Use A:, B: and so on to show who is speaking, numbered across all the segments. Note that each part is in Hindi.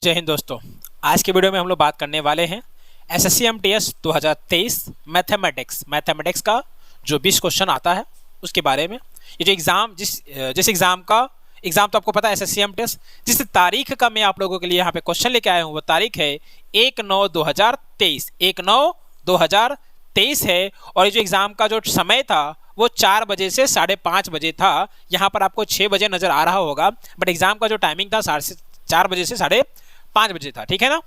A: जय हिंद दोस्तों। आज के वीडियो में हम लोग बात करने वाले हैं एसएससी एमटीएस 2023 मैथमेटिक्स का जो 20 क्वेश्चन आता है उसके बारे में। ये जो एग्ज़ाम जिस एग्ज़ाम तो आपको पता है एसएससी एमटीएस, जिस तारीख का मैं आप लोगों के लिए यहाँ पे क्वेश्चन लेके आया हूँ वो तारीख है 1/9/2023 1/9/2023 है। और ये जो एग्ज़ाम का जो समय था वो 4 बजे से 5:30 बजे था। यहाँ पर आपको 6 बजे नज़र आ रहा होगा, बट एग्ज़ाम का जो टाइमिंग था 4 बजे से 5:30 बजे था। ठीक है ना।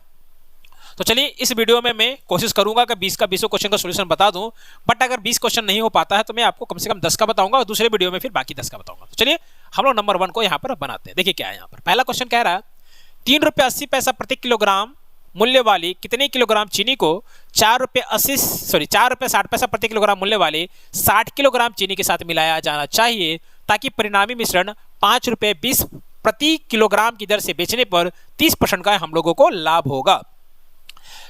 A: तो चलिए इस वीडियो में मैं कोशिश करूंगा कि 20 क्वेश्चन का सॉल्यूशन बता दूं, बट अगर 20 क्वेश्चन नहीं हो पाता है तो मैं आपको कम से कम 10 का बताऊंगा और दूसरे वीडियो में फिर बाकी 10 का बताऊंगा। तो चलिए हम लोग नंबर 1 को यहाँ पर बनाते हैं। देखिए क्या है यहाँ पर। पहला क्वेश्चन कह रहा है 3 रुपये 80 पैसा प्रति किलोग्राम मूल्य वाली कितने किलोग्राम चीनी को 4 रुपये 60 पैसा प्रति किलोग्राम मूल्य वाले 60 किलोग्राम चीनी के साथ मिलाया जाना चाहिए ताकि परिणामी मिश्रण 5 रुपये 20 प्रति किलोग्राम की दर से बेचने पर 30% का हम लोगों को लाभ होगा।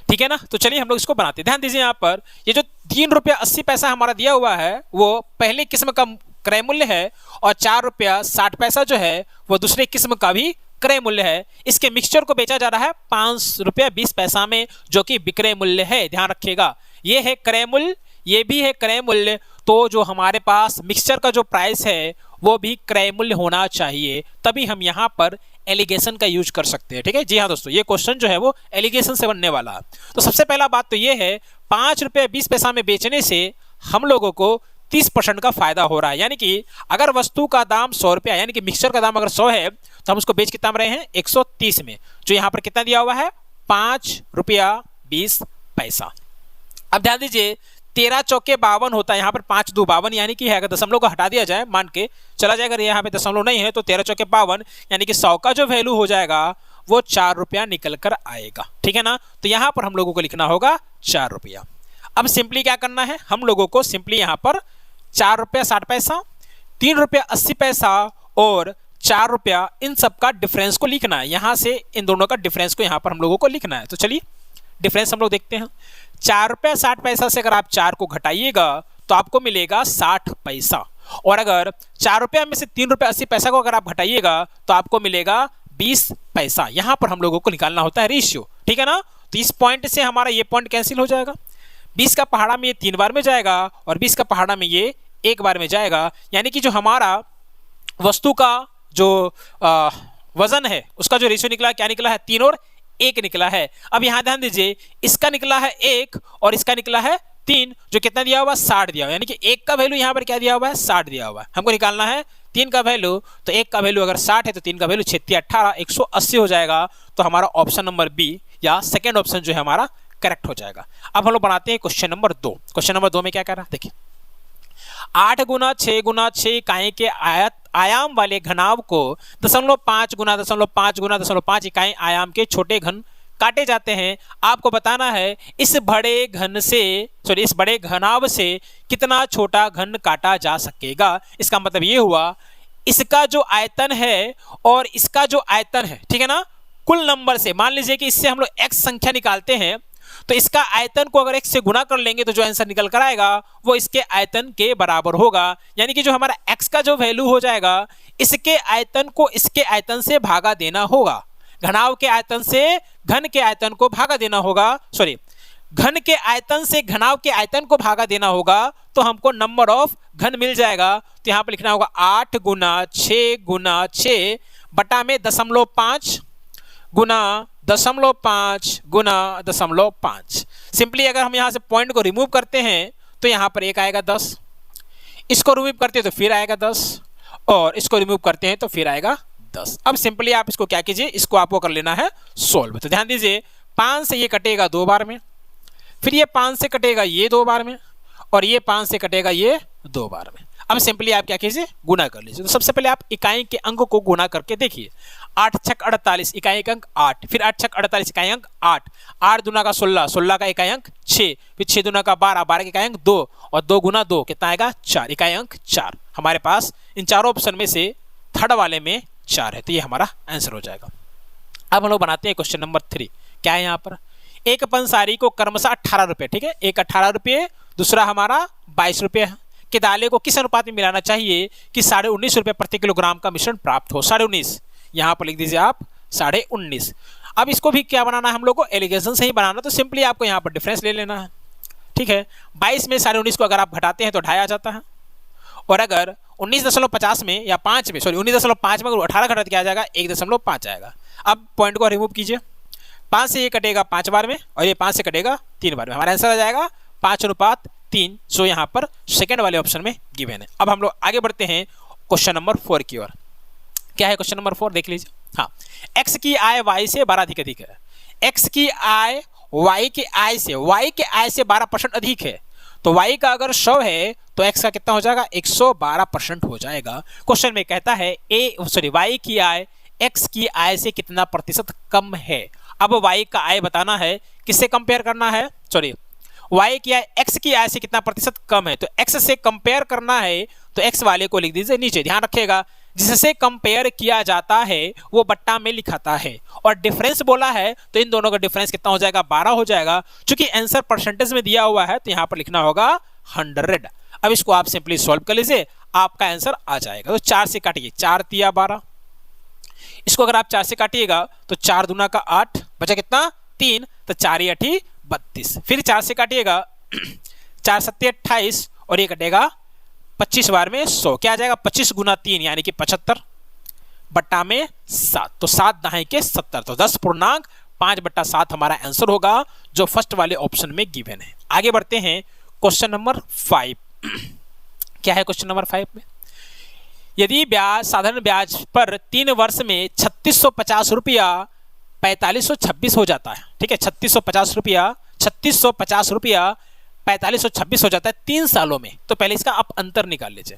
A: ठीक है ना। तो चलिए हम लोग इसको बनाते हैं। ध्यान दीजिए यहाँ पर ये जो 3 रुपये 80 पैसा हमारा दिया हुआ है वो पहले किस्म का क्रय मूल्य है और 4 रुपया 60 पैसा जो है वो दूसरे किस्म का भी क्रय मूल्य है। इसके मिक्सचर को बेचा जा रहा है 5 रुपया 20 पैसा में, जो कि विक्रय मूल्य है। ध्यान रखिएगा, ये है क्रय मूल्य, ये भी है क्रय मूल्य। तो जो हमारे पास मिक्सचर का जो प्राइस है वो भी क्रय मूल्य होना चाहिए, तभी हम यहाँ पर एलिगेशन का यूज कर सकते हैं। ठीक है जी हाँ दोस्तों, ये क्वेश्चन जो है वो एलिगेशन से बनने वाला है। तो सबसे पहला बात तो ये है 5 रुपये 20 पैसा में बेचने से हम लोगों को 30% का फायदा हो रहा है। यानी कि अगर वस्तु का दाम 100 रुपया, यानी कि मिक्सचर का दाम अगर 100 है तो हम उसको बेच कितना में रहे हैं 130 में, जो यहाँ पर कितना दिया हुआ है 5 रुपया 20 पैसा। अब ध्यान दीजिए 13 चौके 52 होता है, यहाँ पर 5 2 52, यानी कि है अगर दशमलव को हटा दिया जाए, मान के चला जाएगा यहाँ पे दशमलव नहीं है तो 13 चौके 52, यानी कि 100 का जो वैल्यू हो जाएगा वो 4 रुपया निकल कर आएगा। ठीक है ना। तो यहाँ पर हम लोगों को लिखना होगा 4 रुपया। अब सिंपली क्या करना है, हम लोगों को सिंपली यहाँ पर 4 रुपया 60 पैसा, 3 रुपया 80 पैसा और 4 रुपया, इन सब का डिफरेंस को लिखना है। यहाँ से इन दोनों का डिफरेंस को यहाँ पर हम लोगों को लिखना है। तो चलिए डिफरेंस हम लोग देखते हैं। 4 रुपया 60 पैसा से अगर आप 4 को घटाइएगा तो आपको मिलेगा 60 पैसा, और अगर 4 रुपया में से 3 रुपया 80 पैसा को अगर आप घटाइएगा तो आपको मिलेगा 20 पैसा। यहाँ पर हम लोगों को निकालना होता है रेशियो। ठीक है ना। तो इस पॉइंट से हमारा ये पॉइंट कैंसिल हो जाएगा। 20 का पहाड़ा में ये 3 बार में जाएगा और 20 का पहाड़ा में ये 1 बार में जाएगा, यानी कि जो हमारा वस्तु का जो वजन है उसका जो रेशियो निकला क्या निकला है 3 और 1 निकला है। अब यहाँ ध्यान दीजिए इसका निकला है 1 और इसका निकला है 3, जो कितना दिया हुआ 60 दिया हुआ, यानी कि 1 का वैल्यू यहाँ पर क्या दिया हुआ है 60 दिया हुआ है। हमको निकालना है 3 का वैल्यू, तो 1 का वैल्यू अगर 60 है तो 3 का वैल्यू 6 18 180 हो जाएगा। तो हमारा ऑप्शन नंबर बी या सेकेंड ऑप्शन जो है हमारा करेक्ट हो जाएगा। अब हम लोग बनाते हैं क्वेश्चन नंबर 2। क्वेश्चन नंबर 2 में क्या कर रहा है देखिए, 8 गुना 6 गुना 6 इकाई के आयाम वाले घनाभ को 0.5 गुना 0.5 गुना 0.5 इकाई आयाम के छोटे घन काटे जाते हैं। आपको बताना है इस बड़े घनाभ से कितना छोटा घन काटा जा सकेगा। इसका मतलब ये हुआ इसका जो आयतन है और इसका जो आयतन है, ठीक है ना, कुल नंबर से मान लीजिए कि इससे हम लोग x संख्या निकालते हैं तो इसका आयतन को अगर x से गुना कर लेंगे तो जो आंसर निकल कर आएगा वो इसके आयतन के बराबर होगा। यानी कि जो हमारा x का जो वैल्यू हो जाएगा इसके आयतन को इसके आयतन से भागा देना होगा। घनाभ के आयतन से घन के आयतन को भागा देना होगा, घन के आयतन से घनाभ के आयतन को भागा देना होगा, तो हमको नंबर ऑफ घन मिल जाएगा। तो यहाँ पर लिखना होगा 8 गुना 6 गुना 6 बटा में 0.5 गुना 0.5 गुना 0.5। सिंपली अगर हम यहाँ से पॉइंट को रिमूव करते हैं तो यहाँ पर 1 आएगा 10, इसको रिमूव करते हैं तो फिर आएगा 10 और इसको रिमूव करते हैं तो फिर आएगा 10। अब सिंपली आप इसको क्या कीजिए, इसको आपको कर लेना है सोल्व। तो ध्यान दीजिए 5 से ये कटेगा 2 बार में, फिर ये 5 से कटेगा ये 2 बार में और ये 5 से कटेगा ये 2 बार में। अब सिंपली आप क्या कीजिए गुना कर लीजिए। तो सबसे पहले आप इकाई के अंक को गुना करके देखिए। 8 छक 48 इकाई का अंक 8, फिर 8 छक 48 इकाई अंक 8, 8 दूना का 16, 16 का इकाई अंक 6, फिर 6 दूना का 12, 12 का इकाई अंक 2 और 2 गुना 2 कितना आएगा 4, इकाई अंक 4। हमारे पास इन चारों ऑप्शन में से थर्ड वाले में 4 है, तो ये हमारा आंसर हो जाएगा। अब हम लोग बनाते हैं क्वेश्चन नंबर 3। क्या है यहाँ पर, एक पंसारी को क्रमशः 18 रुपये, ठीक है, एक 18 रुपये, दूसरा हमारा 22 रुपये के दाले को किस अनुपात में मिलाना चाहिए कि 19.5 रुपये प्रति किलोग्राम का मिश्रण प्राप्त हो। 19.5 यहाँ पर लिख दीजिए आप 19.5। अब इसको भी क्या बनाना है हम लोग को, एलिगेशन से ही बनाना, तो सिंपली आपको यहाँ पर डिफरेंस ले लेना है। ठीक है, 22 में 19.5 को अगर आप घटाते हैं तो 2.5 आ जाता है, और अगर 19.50 में या 5 में, सॉरी 19.5 में अगर 18 घटा क्या आ जाएगा, 1.5 आएगा। अब पॉइंट को रिमूव कीजिए, 5 से ये कटेगा 5 बार में, और ये 5 से कटेगा 3 बार में, हमारा आंसर आ जाएगा 5:3। सो यहाँ पर सेकंड वाले ऑप्शन में गिवन है। अब हम लोग आगे बढ़ते हैं क्वेश्चन नंबर 4 की ओर। क्या है क्वेश्चन नंबर 4, देख लीजिए। हाँ, x की आय y से 12 अधिक है। x की आय y के आय से 12% अधिक है, तो y का अगर 100 है तो x का कितना हो जाएगा, 112% हो जाएगा। क्वेश्चन में कहता है y की आय x की आय से कितना प्रतिशत कम है। अब y का आय बताना है, किससे कंपेयर करना है, सॉरी y की आय x की आय से कितना प्रतिशत कम है, तो x से कंपेयर करना है, तो x वाले को लिख दीजिए नीचे। ध्यान रखिएगा, जिससे कंपेयर किया जाता है वो बट्टा में लिखाता है, और डिफरेंस बोला है तो इन दोनों का डिफरेंस कितना हो जाएगा, 12 हो जाएगा। क्योंकि आंसर परसेंटेज में दिया हुआ है तो यहाँ पर लिखना होगा 100। अब इसको आप सिंपली सॉल्व कर लीजिए, आपका आंसर आ जाएगा। तो 4 से काटिए, 4 तिया 12, इसको अगर आप 4 से काटिएगा तो 4 दूना का 8, बचा कितना 3, तो 4 × 8 = 32। फिर 4 से काटिएगा, 4 × 7 = 28, और ये कटेगा 25 बार में 100, क्या आ जाएगा 25 × 3 यानी कि 75 बट्टा में 7, तो 7 दाएं के 70, तो 10.5/7 हमारा आंसर होगा, जो फर्स्ट वाले ऑप्शन में गिवन है। आगे बढ़ते हैं क्वेश्चन नंबर 5। क्या है क्वेश्चन नंबर 5 में, यदि ब्याज साधारण ब्याज पर 3 वर्ष में 3650 रुपया 4526 हो जाता है। ठीक है, 3650 रुपया 4526 हो जाता है 3 सालों में। तो पहले इसका आप अंतर निकाल लीजिए,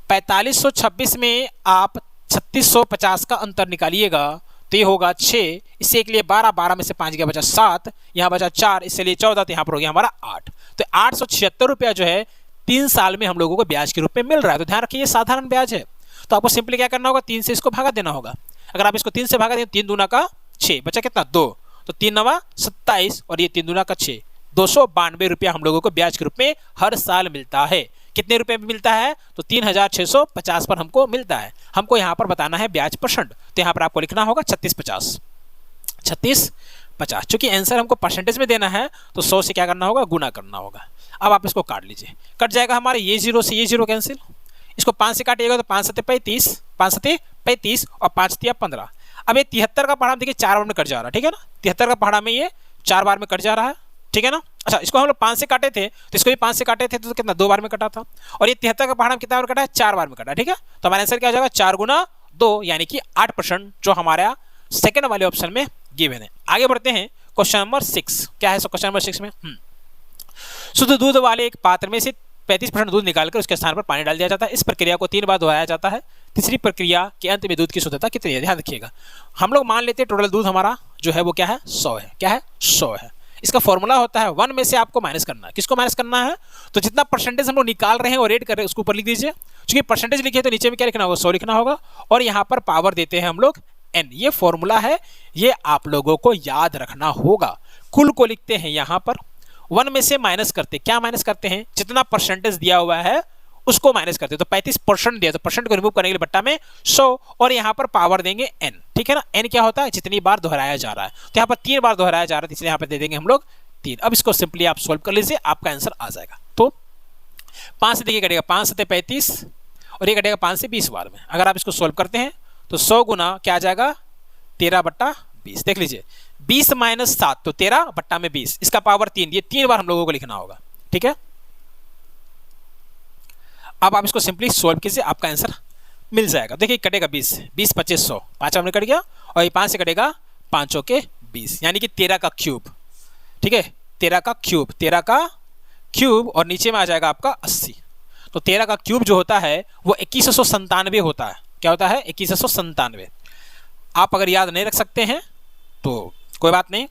A: 4526 में आप 3650 का अंतर निकालिएगा तो ये होगा 6, इससे एक लिए 12, 12 में से 5 गया बचा 7, यहाँ बचा 4, इससे लिए 14, तो यहाँ पर हो गया हमारा 8। तो 876 रुपया जो है 3 साल में हम लोगों को ब्याज के रूप में मिल रहा है। तो ध्यान रखिए ये साधारण ब्याज है, तो आपको सिंपली क्या करना होगा, 3 से इसको भागा देना होगा। अगर आप इसको 3 से भागा दें, 3 दूना का 6, बचा कितना 2, तो 3 9 27, और ये 3 दूना का 6, 292 रुपया हम लोगों को ब्याज के रूप में हर साल मिलता है। कितने रुपए में मिलता है, तो 3650 पर हमको मिलता है। हमको यहाँ पर बताना है ब्याज परसेंट, तो यहाँ पर आपको लिखना होगा 3650। चूंकि आंसर हमको परसेंटेज में देना है तो 100 से क्या करना होगा, गुना करना होगा। अब आप इसको काट लीजिए, कट जाएगा हमारे ये 0 से ये 0 कैंसिल, इसको 5 से काटिएगा तो 5 7 35, 5 7 35, और 5 3 15। अब ये 73 का पहाड़ा देखिए 4 बार में कट जा रहा है। ठीक है ना, 73 का पहाड़ा में ये 4 बार में कट जा रहा है। ठीक है ना, अच्छा इसको हम लोग 5 से काटे थे तो इसको भी 5 से काटे थे तो कितना 2 बार में कटा था, और ये 73 का पहाड़ा कितना बार कटा है, 4 बार में कटा। ठीक है, तो हमारा आंसर क्या हो जाएगा, 4 × 2 यानी कि 8%, जो हमारा सेकंड वाले ऑप्शन में गिवन है। आगे बढ़ते हैं क्वेश्चन नंबर 6। क्या है क्वेश्चन नंबर 6 में, शुद्ध दूध वाले एक पात्र में से 35% दूध निकालकर उसके स्थान पर पानी डाल दिया जाता है। इस प्रक्रिया को 3 बार दोहराया जाता है। तीसरी प्रक्रिया के अंत में दूध की शुद्धता कितनी है। ध्यान रखिएगा, हम लोग मान लेते हैं टोटल दूध हमारा जो है वो क्या है, 100 है। क्या है, 100 है। इसका फॉर्मूला होता है 1 में से आपको माइनस करना है। किसको माइनस करना है, तो जितना परसेंटेज हम लोग निकाल रहे हैं और रेट कर रहे हैं उसको ऊपर लिख दीजिए। क्योंकि परसेंटेज लिखिए तो नीचे में क्या लिखना होगा, 100 लिखना होगा, और यहाँ पर पावर देते हैं हम लोग n। ये फॉर्मूला है, ये आप लोगों को याद रखना होगा। कुल को लिखते हैं यहाँ पर, 1 में से माइनस करते, क्या माइनस करते हैं, जितना परसेंटेज दिया हुआ है उसको माइनस करते। तो 35% दिया तो परसेंट को रिमूव करने के लिए बट्टा में 100, और यहाँ पर पावर देंगे n। ठीक है ना, n क्या होता है, जितनी बार दोहराया जा रहा है। तो यहाँ पर 3 बार दोहराया जा रहा है, इसलिए यहाँ पर दे देंगे हम लोग 3। अब इसको सिंपली आप सोल्व कर लीजिए, आपका आंसर आ जाएगा। तो 5 से देखिए कटेगा 5 7 35, और ये कटेगा 5 से 20 बार में। अगर आप इसको सोल्व करते हैं तो 100 गुना क्या आ जाएगा, 13/20। देख लीजिए, 20 - 7 तो 13/20, इसका पावर 3, ये 3 बार हम लोगों को लिखना होगा। ठीक है, अब आप इसको सिंपली सोल्व कीजिए, आपका आंसर मिल जाएगा। देखिए कटेगा 20 20 25 100, 5 बार में कट गया, और ये 5 से कटेगा 5 के 20 यानी कि 13 का क्यूब। ठीक है, 13 का क्यूब, और नीचे में आ जाएगा आपका 80। तो 13 का क्यूब जो होता है वो 2197 होता है। क्या होता है, 2197। आप अगर याद नहीं रख सकते हैं तो कोई बात नहीं,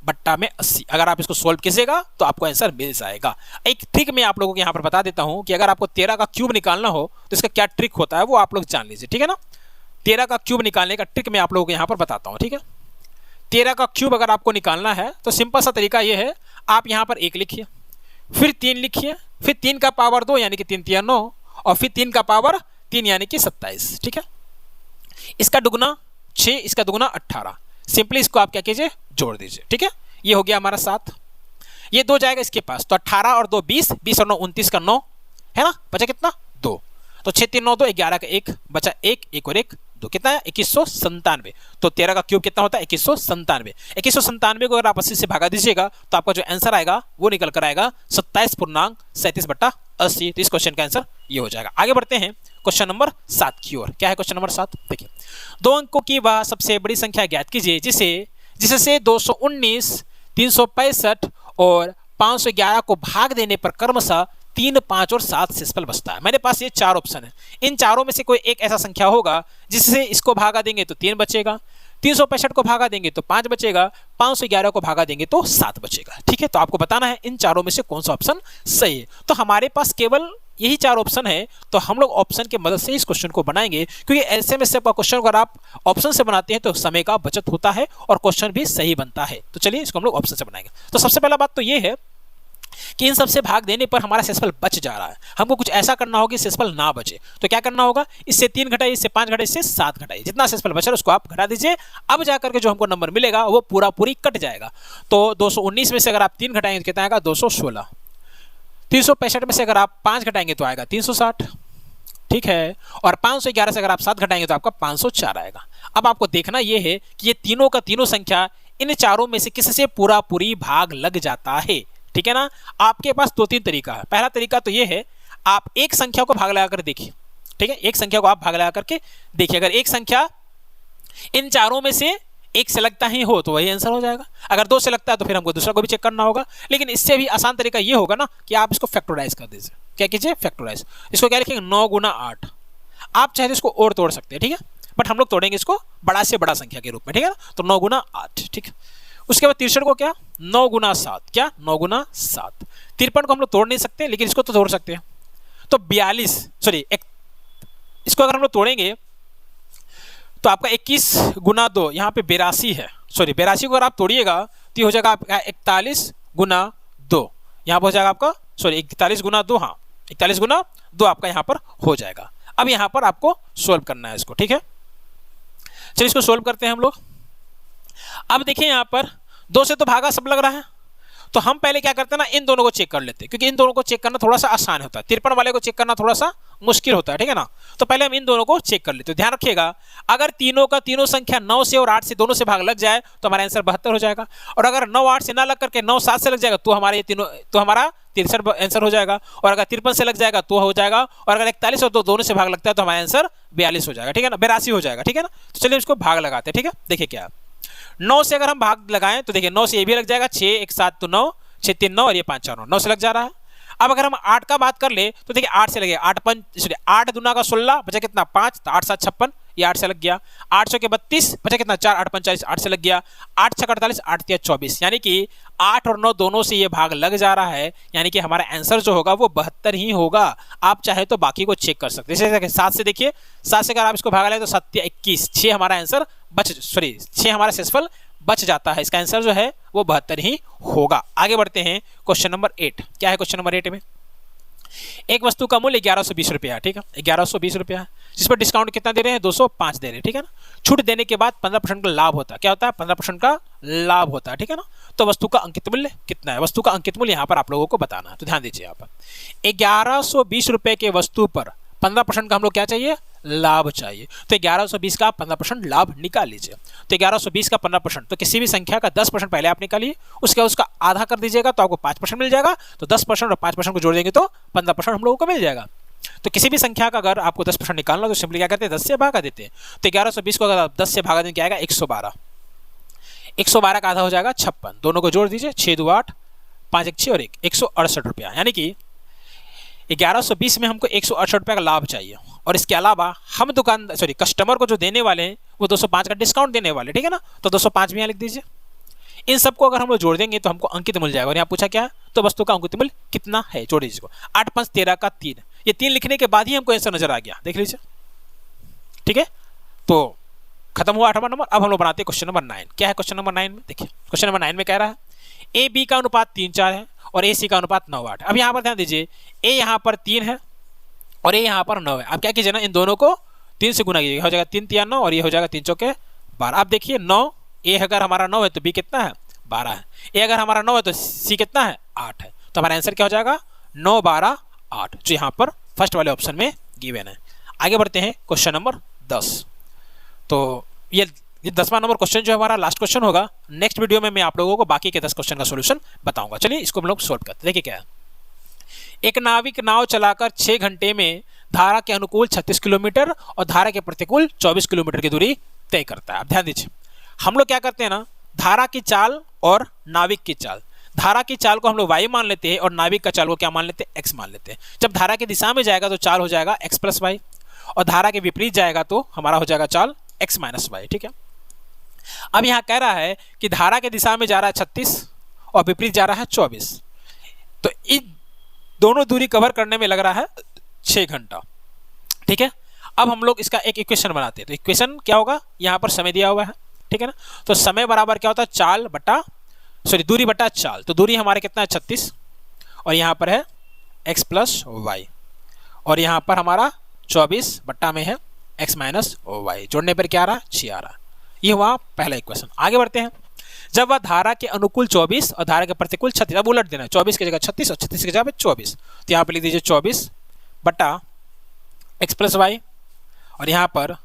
A: बट्टा में 80। अगर आप इसको सोल्व कीजिएगा तो आपको आंसर मिल जाएगा। एक ट्रिक मैं आप लोगों को यहाँ पर बता देता हूँ कि अगर आपको 13 का क्यूब निकालना हो तो इसका क्या ट्रिक होता है वो आप लोग जान लीजिए। ठीक है ना, 13 का क्यूब निकालने का ट्रिक मैं आप लोगों को यहाँ पर बताता हूँ। ठीक है, 13 का क्यूब अगर आपको निकालना है तो सिंपल सा तरीका ये है, आप यहाँ पर 1 लिखिए, फिर 3 लिखिए, फिर 3 का पावर 2 यानी कि 3 3 9, और फिर 3 का पावर 3 यानी कि 27। ठीक है, इसका दुगना 6, इसका दुगना 18, सिंपली इसको आप क्या कीजिए, जोड़ दीजिए। ठीक है, ये हो गया हमारा 7, ये 2 जाएगा इसके पास, तो 18 और 2 20, 20 और 9 29 का 9 है ना, बचा कितना 2, तो 6 3 9 2 11 का 1 बचा 1 1 और 1 2, कितना है 2197। तो 13 का क्यूब कितना होता है 2197। 2197 को अगर आप 80 से भागा दीजिएगा तो आपका जो आंसर आएगा वो निकल कर आएगा 27.37/80। तो इस क्वेश्चन का आंसर ये हो जाएगा। आगे बढ़ते हैं क्वेश्चन नंबर 7 की ओर। क्या है क्वेश्चन नंबर 7? देखिए, 2 अंकों की वह सबसे बड़ी संख्या ज्ञात कीजिए जिससे 219, 365 और 511 को भाग देने पर क्रमशः 3, 5 और 7 शेषफल बचता है। मेरे पास ये 4 ऑप्शन है, इन चारों में से कोई एक ऐसा संख्या होगा जिससे इसको भागा देंगे तो 3 बचेगा, 365 को भागा देंगे तो 5 बचेगा, 511 को भागा देंगे तो 7 बचेगा। ठीक है, तो आपको बताना है इन चारों में से कौन सा ऑप्शन सही है। तो हमारे पास केवल यही 4 ऑप्शन है, तो हम लोग ऑप्शन की मदद से इस क्वेश्चन को बनाएंगे, क्योंकि ऐसे में से क्वेश्चन अगर आप ऑप्शन से बनाते हैं तो समय का बचत होता है और क्वेश्चन भी सही बनता है। तो चलिए इसको हम लोग ऑप्शन से बनाएंगे। तो सबसे पहला बात तो ये है कि इन सबसे भाग देने पर हमारा शेषफल बच जा रहा है, हमको कुछ ऐसा करना होगा कि शेषफल ना बचे। तो क्या करना होगा, इससे 3 घटाइए, इससे 5 घटाइए, इससे 7 घटाइए, जितना शेषफल बचा उसको आप घटा दीजिए। अब जाकर के जो हमको नंबर मिलेगा वो पूरी कट जाएगा। तो 219 में से अगर आप 3 घटाएंगे तो कितना आएगा 216, 365 में से अगर आप 5 घटाएंगे तो आएगा 360। ठीक है, और 511 से अगर आप 7 घटाएंगे तो आपका 504 आएगा। अब आपको देखना यह है कि ये तीनों का तीनों संख्या इन चारों में से किससे पूरी भाग लग जाता है। ठीक है ना, आपके पास 2-3 तरीका है। पहला तरीका तो ये है, आप एक संख्या को भाग लगा कर देखिए। ठीक है, एक संख्या को आप भाग लगा करके देखिए, अगर एक संख्या इन चारों में से एक से लगता ही हो तो वही आंसर हो जाएगा, अगर 2 से लगता है तो फिर हमको दूसरा को भी चेक करना होगा। लेकिन इससे भी आसान तरीका ये होगा ना कि आप इसको फैक्टराइज कर दीजिए। क्या कीजिए, फैक्टराइज। इसको क्या लिखेंगे 9 गुना 8। आप चाहे तो इसको और तोड़ सकते हैं, ठीक है, बट हम लोग तोड़ेंगे इसको बड़ा से बड़ा संख्या के रूप में। ठीक है ना, तो 9 गुना 8। ठीक है, उसके बाद 63 को क्या 9 गुना 7, क्या 9 गुना 7। 53 को हम लोग तोड़ नहीं सकते, लेकिन इसको तो तोड़ सकते हैं। तो 42 सॉरी इसको अगर हम लोग तोड़ेंगे तो आपका 21 गुना 2 यहाँ पे 82 है। सॉरी 82 को अगर आप तोड़िएगा तो ये हो जाएगा आपका 41 गुना 2, यहाँ पर हो जाएगा आपका, सॉरी 41 गुना 2, हाँ 41 गुना 2 आपका यहाँ पर हो जाएगा। अब यहाँ पर आपको सोल्व करना है इसको। ठीक है, चलिए इसको सोल्व करते हैं हम लोग। अब देखिए यहाँ पर 2 से तो भागा सब लग रहा है, तो हम पहले क्या करते हैं ना, इन दोनों को चेक कर लेते हैं, क्योंकि इन दोनों को चेक करना थोड़ा सा आसान होता है, 53 वाले को चेक करना थोड़ा सा मुश्किल होता है। ठीक है ना, तो पहले हम इन दोनों को चेक कर लेते हैं। ध्यान रखिएगा, अगर तीनों का तीनों संख्या 9 से और 8 से दोनों से भाग लग जाए तो हमारा आंसर 72 हो जाएगा, और अगर 9 8 से ना लग करके 9 7 से लग जाएगा तो हमारे तीनों तो हमारा 63 आंसर हो जाएगा, और अगर 53 से लग जाएगा तो हो जाएगा, और अगर 41 और 2 दोनों से भाग लगता है तो हमारा आंसर 42 हो जाएगा। ठीक है ना, 82 हो जाएगा। ठीक है ना, तो चलिए इसको भाग लगाते हैं। ठीक है, देखिए क्या 9 से अगर हम भाग लगाएं तो देखिए 9 से ये भी लग जाएगा, 6 1 7 तो 9, 6 3 9 और ये 5 4 9, 9 से लग जा रहा है। अब अगर हम 8 का बात कर ले तो देखिए 8 से लगेगा, 8 दूना का 16 बचा कितना 5, तो 8 7 56, ये 8 से लग गया। 8 के 32 बचा कितना 4, 8 5 40, 8 से लग गया। 8 6 48, 8 3 24, यानी कि 8 और 9 दोनों से ये भाग लग जा रहा है, यानी कि हमारा आंसर जो होगा वो 72 ही होगा। आप चाहे तो बाकी को चेक कर सकते हैं। जैसे 7 से देखिए, 7 से अगर आप इसको भाग लें तो 7 21, 6 हमारा आंसर 6 हमारा शेषफल बच जाता है। इसका आंसर जो है वो 72 ही होगा। आगे बढ़ते हैं क्वेश्चन नंबर 8। क्या है क्वेश्चन नंबर 8 में, एक वस्तु का मूल्य 1120 रुपया है। ठीक है, 1120 रुपया है, जिस पर डिस्काउंट कितना दे रहे हैं 205 दे रहे हैं। ठीक है ना, छूट देने के बाद 15% का लाभ होता है। क्या होता है 15% का लाभ होता है। ठीक है ना, तो वस्तु का अंकित मूल्य कितना है, वस्तु का अंकित मूल्य यहाँ पर आप लोगों को बताना है। तो ध्यान दीजिए, यहाँ पर 1120 रुपए के वस्तु पर 15% का हम लोग क्या चाहिए, लाभ चाहिए। तो 1120 का 15% लाभ निकाल लीजिए। तो 1120 का 15%, तो किसी भी संख्या का 10% पहले आप निकालिए, उसके बाद उसका आधा कर दीजिएगा तो आपको 5% मिल जाएगा। तो 10% और 5% को जोड़ देंगे तो 15% हम लोगों को मिल जाएगा। तो किसी भी संख्या का अगर आपको 10% निकालना तो सिंपली क्या करते हैं 10 से भागा देते हैं। तो 1120 को अगर आप 10 से भागा देंगे क्या आएगा 112, 112 का आधा हो जाएगा 56, दोनों को जोड़ दीजिए 6 2 8, 5 1 6 और 1, 168 रुपया। यानी कि 1120 में हमको 168 रुपये का लाभ चाहिए, और इसके अलावा हम कस्टमर को जो देने वाले हैं वो 205 का डिस्काउंट देने वाले। ठीक है ना, तो 205 भी यहाँ लिख दीजिए। इन सबको अगर हम लोग जोड़ देंगे तो हमको अंकित मूल्य जाएगा, और यहाँ पूछा क्या है तो वस्तु का अंकित मूल्य कितना है, जोड़ दीजिए। 8 5 13 का 3, ये 3 लिखने के बाद ही हमको आंसर नजर आ गया, देख लीजिए। ठीक है, तो खत्म हुआ 8वां नंबर। अब हम लोग बनाते हैं क्वेश्चन नंबर 9। क्या है क्वेश्चन नंबर 9 में, देखिए क्वेश्चन नंबर 9 में कह रहा है ए बी का अनुपात 3 4 है और ए सी का अनुपात 9 8। अब यहाँ पर ध्यान दीजिए, ए यहाँ पर 3 है और ए यहाँ पर 9 है। अब क्या कीजिए ना, इन दोनों को 3 से गुना कीजिएगा, हो जाएगा 3 3 9 और ये हो जाएगा 3 चौके 12। अब देखिए 9 ए अगर हमारा 9 है तो बी कितना है 12 है, ए अगर हमारा 9 है तो सी कितना है 8 है। तो हमारा आंसर क्या हो जाएगा 9, 12, 8, जो यहाँ पर फर्स्ट वाले ऑप्शन में गिवन है। आगे बढ़ते हैं क्वेश्चन नंबर 10। तो ये 10वां नंबर क्वेश्चन जो हमारा लास्ट क्वेश्चन होगा। नेक्स्ट वीडियो में मैं आप लोगों को बाकी के 10 क्वेश्चन का सोल्यूशन बताऊंगा। चलिए इसको हम लोग सॉल्व करते हैं। देखिए क्या है, एक नाविक नाव चलाकर 6 घंटे में धारा के अनुकूल 36 किलोमीटर और धारा के प्रतिकूल 24 किलोमीटर की दूरी तय करता है। अब ध्यान दीजिए, हम लोग क्या करते हैं ना, धारा की चाल और नाविक की चाल, धारा की चाल को हम लोग y मान लेते हैं और नाविक का चाल को क्या मान लेते हैं x मान लेते हैं। जब धारा की दिशा में जाएगा तो चाल हो जाएगा x प्लस वाई, और धारा के विपरीत जाएगा तो हमारा हो जाएगा चाल x माइनस वाई। ठीक है, अब यहाँ कह रहा है कि धारा के दिशा में जा रहा है 36 और विपरीत जा रहा है 24, तो इन दोनों दूरी कवर करने में लग रहा है 6 घंटा। ठीक है, अब हम लोग इसका एक इक्वेशन बनाते हैं। तो इक्वेशन क्या होगा, यहाँ पर समय दिया हुआ है, ठीक है ना, तो समय बराबर क्या होता है चाल बटा दूरी बटा चाल। तो दूरी हमारे कितना है 36 और यहाँ पर है x प्लस वाई, और यहाँ पर हमारा 24 बट्टा में है x माइनस वाई, जोड़ने पर क्या आ रहा है 6 आ रहा है। ये हुआ पहला इक्वेशन। आगे बढ़ते हैं, जब वह धारा के अनुकूल 24 और धारा के प्रतिकूल 36, अब उलट देना है, 24 की जगह 36 और 36 की जगह 24, तो यहाँ पर लिख दीजिए 24 बट्टा x प्लस वाई और यहाँ पर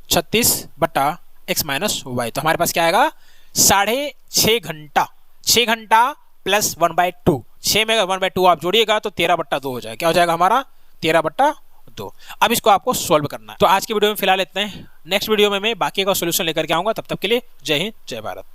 A: 36 बट्टा x माइनस वाई। तो हमारे पास क्या आएगा 6.5 घंटा, 6 घंटा प्लस 1/2, 6 में अगर 1/2 आप जोड़िएगा तो 13/2 हो जाएगा। क्या हो जाएगा हमारा 13/2। अब इसको आपको सॉल्व करना है। तो आज की वीडियो में फिलहाल इतना ही, नेक्स्ट वीडियो में मैं बाकी का सॉल्यूशन लेकर के आऊंगा। तब तक के लिए जय हिंद, जय भारत।